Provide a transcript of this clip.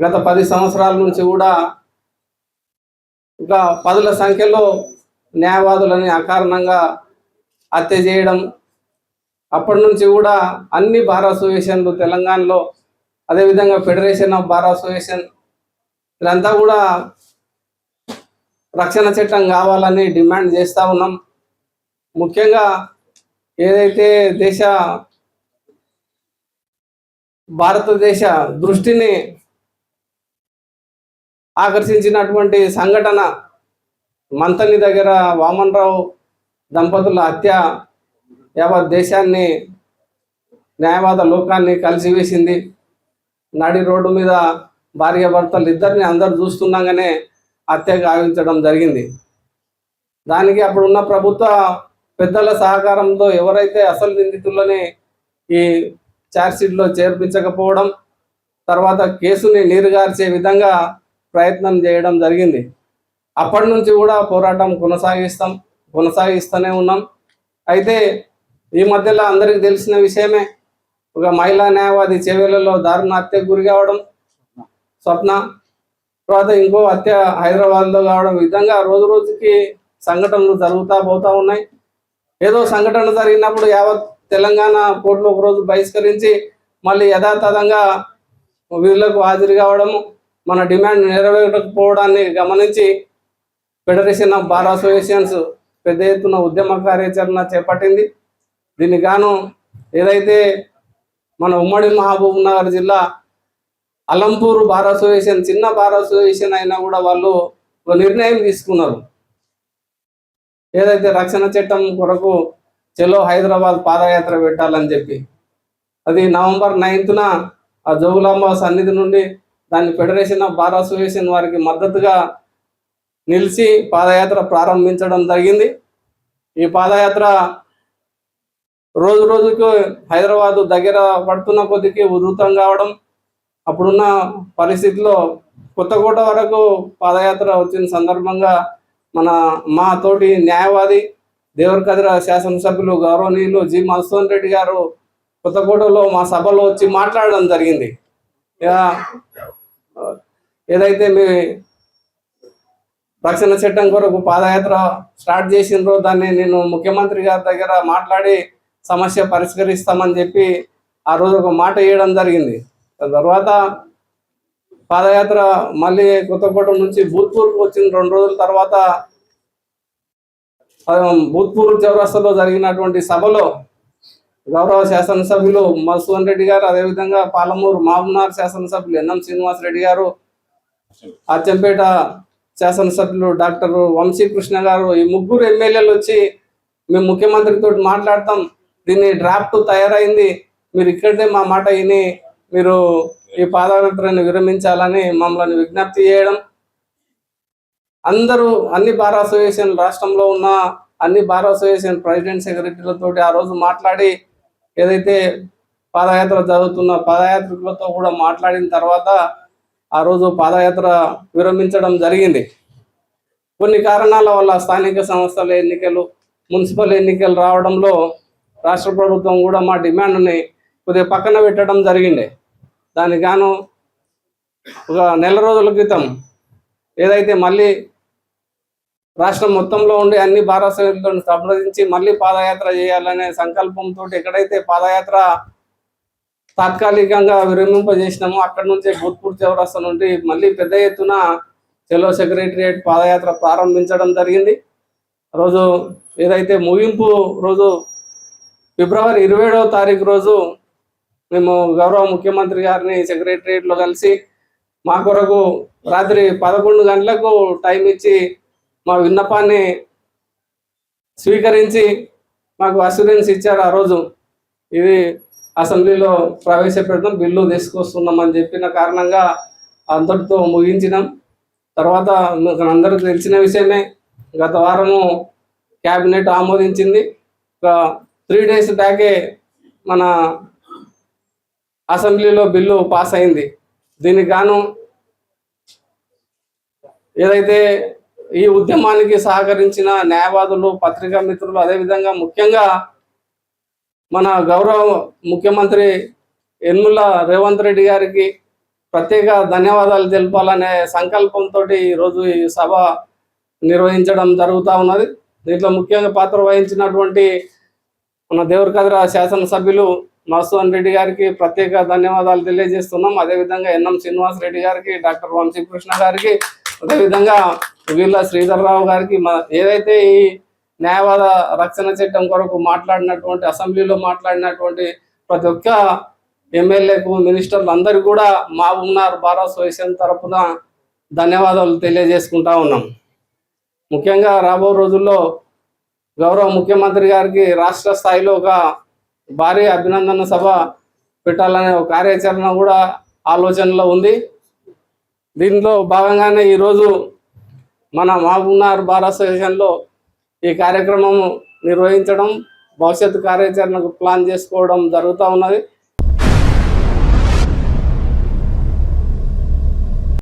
గత 10 సంవత్సరాల నుంచి కూడా ఇంకా పదుల సంఖ్యలో న్యాయవాదులని అకారణంగా హత్య చేయడం, అప్పటి నుంచి కూడా అన్ని బార్ అసోసియేషన్లు తెలంగాణలో, అదేవిధంగా ఫెడరేషన్ ఆఫ్ బార్ అసోసియేషన్ ఇదంతా కూడా రక్షణ చట్టం కావాలని డిమాండ్ చేస్తూ ఉన్నాం. ముఖ్యంగా ఏదైతే భారతదేశ దృష్టిని ఆకర్షించినటువంటి సంఘటన మంతని దగ్గర వామన్ రావు దంపతుల హత్య యావత్ దేశాన్ని, న్యాయవాద లోకాన్ని కలిసివేసింది. నడి రోడ్డు మీద భార్యాభర్తలు ఇద్దరిని అందరు చూస్తుండగానే హత్య గావించడం జరిగింది. దానికి అప్పుడున్న ప్రభుత్వ పెద్దల సహకారంతో ఎవరైతే అసలు నిందితులని ఈ ఛార్జ్షీట్లో చేర్పించకపోవడం, తర్వాత కేసుని నీరుగార్చే విధంగా ప్రయత్నం చేయడం జరిగింది. అప్పటి నుంచి కూడా పోరాటం కొనసాగిస్తూనే ఉన్నాం. అయితే ఈ మధ్యలో అందరికీ తెలిసిన విషయమే, ఒక మహిళా న్యాయవాది చేవెళ్లలో దారుణ హత్యకు గురి కావడం, స్వప్న, తర్వాత ఇంకో హత్య హైదరాబాద్లో కావడం, విధంగా రోజు రోజుకి సంఘటనలు జరుగుతూ పోతూ ఉన్నాయి. ఏదో సంఘటన జరిగినప్పుడు యావత్ తెలంగాణ కోర్టులో ఒకరోజు బహిష్కరించి మళ్ళీ యథాతథంగా విధులకు హాజరు కావడము, మన డిమాండ్ నెరవేరకపోవడాన్ని గమనించి ఫెడరేషన్ ఆఫ్ బార్ అసోసియేషన్స్ పెద్ద ఎత్తున ఉద్యమ కార్యాచరణ చేపట్టింది. దీనికి గాను ఏదైతే మన ఉమ్మడి మహబూబ్ నగర్ జిల్లా అలంపూర్ బార్ అసోసియేషన్, చిన్న బార్ అసోసియేషన్ అయినా కూడా వాళ్ళు ఒక నిర్ణయం తీసుకున్నారు. ఏదైతే రక్షణ చట్టం కొరకు చలో హైదరాబాద్ పాదయాత్ర పెట్టాలని చెప్పి, అది నవంబర్ 9న ఆ జోగులాంబ సన్నిధి నుండి దాన్ని ఫెడరేషన్ ఆఫ్ బార్ అసోసియేషన్ వారికి మద్దతుగా నిలిచి పాదయాత్ర ప్రారంభించడం జరిగింది. ఈ పాదయాత్ర రోజు రోజుకు హైదరాబాద్ దగ్గర పడుతున్న కొద్దికి ఉధృతం కావడం, అప్పుడున్న పరిస్థితిలో కొత్తకోట వరకు పాదయాత్ర వచ్చిన సందర్భంగా మా తోటి న్యాయవాది దేవరకద్ర శాసనసభ్యులు గౌరవనీయులు జి మధుసూదన్ రెడ్డి గారు కొత్తకోటలో మా సభలో వచ్చి మాట్లాడడం జరిగింది. ఏదైతే మీ రక్షణ చట్టం కొరకు పాదయాత్ర స్టార్ట్ చేసినరో దాన్ని నేను ముఖ్యమంత్రి గారి దగ్గర మాట్లాడి సమస్య పరిష్కరిస్తామని చెప్పి ఆ రోజు ఒక మాట ఇవ్వడం జరిగింది. తర్వాత పాదయాత్ర మళ్ళీ కొత్తకోట నుంచి భూత్పూర్కు వచ్చిన 2 రోజుల తర్వాత భూత్పూర్ చౌరస్తాలో జరిగినటువంటి సభలో గౌరవ శాసనసభ్యులు మధుసూదన్ రెడ్డి గారు, అదేవిధంగా పాలమూరు మహబూబ్నగర్ శాసనసభ్యులు ఎన్ఎం శ్రీనివాస్ రెడ్డి గారు, అచ్చంపేట శాసనసభ్యులు డాక్టర్ వంశీకృష్ణ గారు, ఈ ముగ్గురు ఎమ్మెల్యేలు వచ్చి మేము ముఖ్యమంత్రితో మాట్లాడతాం, దీన్ని డ్రాఫ్ట్ తయారైంది, మీరు ఇక్కడే మా మాట విని మీరు ఈ పాదయాత్రను విరమించాలని మమ్మల్ని విజ్ఞప్తి చేయడం, అందరూ అన్ని బార్ అసోసియేషన్, రాష్ట్రంలో ఉన్న అన్ని బార్ అసోసియేషన్ ప్రెసిడెంట్ సెక్రటరీలతో ఆ రోజు మాట్లాడి ఏదైతే పాదయాత్ర జరుగుతున్న పాదయాత్రికులతో కూడా మాట్లాడిన తర్వాత ఆ రోజు పాదయాత్ర విరమించడం జరిగింది. కొన్ని కారణాల వల్ల స్థానిక సంస్థల ఎన్నికలు, మున్సిపల్ ఎన్నికలు రావడంలో రాష్ట్ర ప్రభుత్వం కూడా మా డిమాండ్ని కొద్దిగా పక్కన పెట్టడం జరిగింది. దానికి గాను ఒక నెల రోజుల క్రితం ఏదైతే మళ్ళీ రాష్ట్రం మొత్తంలో ఉండే అన్ని బార్ అసోసియేషన్లను సంప్రదించి మళ్ళీ పాదయాత్ర చేయాలనే సంకల్పంతో ఎక్కడైతే పాదయాత్ర తాత్కాలికంగా విరమింపజేసినామో అక్కడి నుంచే భూత్పూర్ చౌరస్తా నుండి మళ్ళీ పెద్ద ఎత్తున చెలో సెక్రటరియట్ పాదయాత్ర ప్రారంభించడం జరిగింది. రోజు ఏదైతే ముగింపు రోజు ఫిబ్రవరి 27వ తారీఖు రోజు మేము గౌరవ ముఖ్యమంత్రి గారిని సెక్రటరియట్లో కలిసి మా కొరకు రాత్రి 11 గంటలకు టైం ఇచ్చి మా విన్నపాన్ని స్వీకరించి మాకు అష్యూరెన్స్ ఇచ్చారు. ఆ రోజు ఇది అసెంబ్లీలో ప్రవేశపెడతాం, బిల్లు తీసుకొస్తున్నామని చెప్పిన కారణంగా అంతటితో ముగించినాం. తర్వాత అందరికీ తెలిసిన విషయమే, గత వారము క్యాబినెట్ ఆమోదించింది. ఒక 3 days బ్యాకే మన అసెంబ్లీలో బిల్లు పాస్ అయింది. దీనికి గాను ఏదైతే ఈ ఉద్యమానికి సహకరించిన న్యాయవాదులు, పత్రికా మిత్రులు, అదేవిధంగా ముఖ్యంగా మన గౌరవ ముఖ్యమంత్రి యనమల రేవంత్ రెడ్డి గారికి, ప్రత్యేక ధన్యవాదాలు తెలపాలనే సంకల్పంతో ఈరోజు ఈ సభ నిర్వహించడం జరుగుతూ ఉన్నది. దీంట్లో ముఖ్యంగా పాత్ర వహించినటువంటి మన దేవరకద్ర శాసనసభ్యులు మధుసూదన్ రెడ్డి గారికి ప్రత్యేక ధన్యవాదాలు తెలియజేస్తున్నాం. అదేవిధంగా ఎన్ఎం శ్రీనివాస్ రెడ్డి గారికి, డాక్టర్ వంశీకృష్ణ గారికి, అదేవిధంగా వీళ్ళ శ్రీధర్రావు గారికి, ఏదైతే ఈ న్యాయవాద రక్షణ చట్టం కొరకు మాట్లాడినటువంటి అసెంబ్లీలో మాట్లాడినటువంటి ప్రతి ఒక్క ఎమ్మెల్యేకు, మినిస్టర్లు అందరికీ కూడా మహబూబ్నగర్ బార్ అసోసియేషన్ తరఫున ధన్యవాదాలు తెలియజేసుకుంటా ఉన్నాం. ముఖ్యంగా రాబో రోజుల్లో గౌరవ ముఖ్యమంత్రి గారికి రాష్ట్ర స్థాయిలో ఒక భారీ అభినందన సభ పెట్టాలనే ఒక కార్యాచరణ కూడా ఆలోచనలో ఉంది. దీంట్లో భాగంగానే ఈరోజు మన మహబూబ్నగర్ బార్ అసోసియేషన్లో ఈ కార్యక్రమం నిర్వహించడం, భవిష్యత్తు కార్యాచరణకు ప్లాన్ చేసుకోవడం జరుగుతూ ఉన్నది.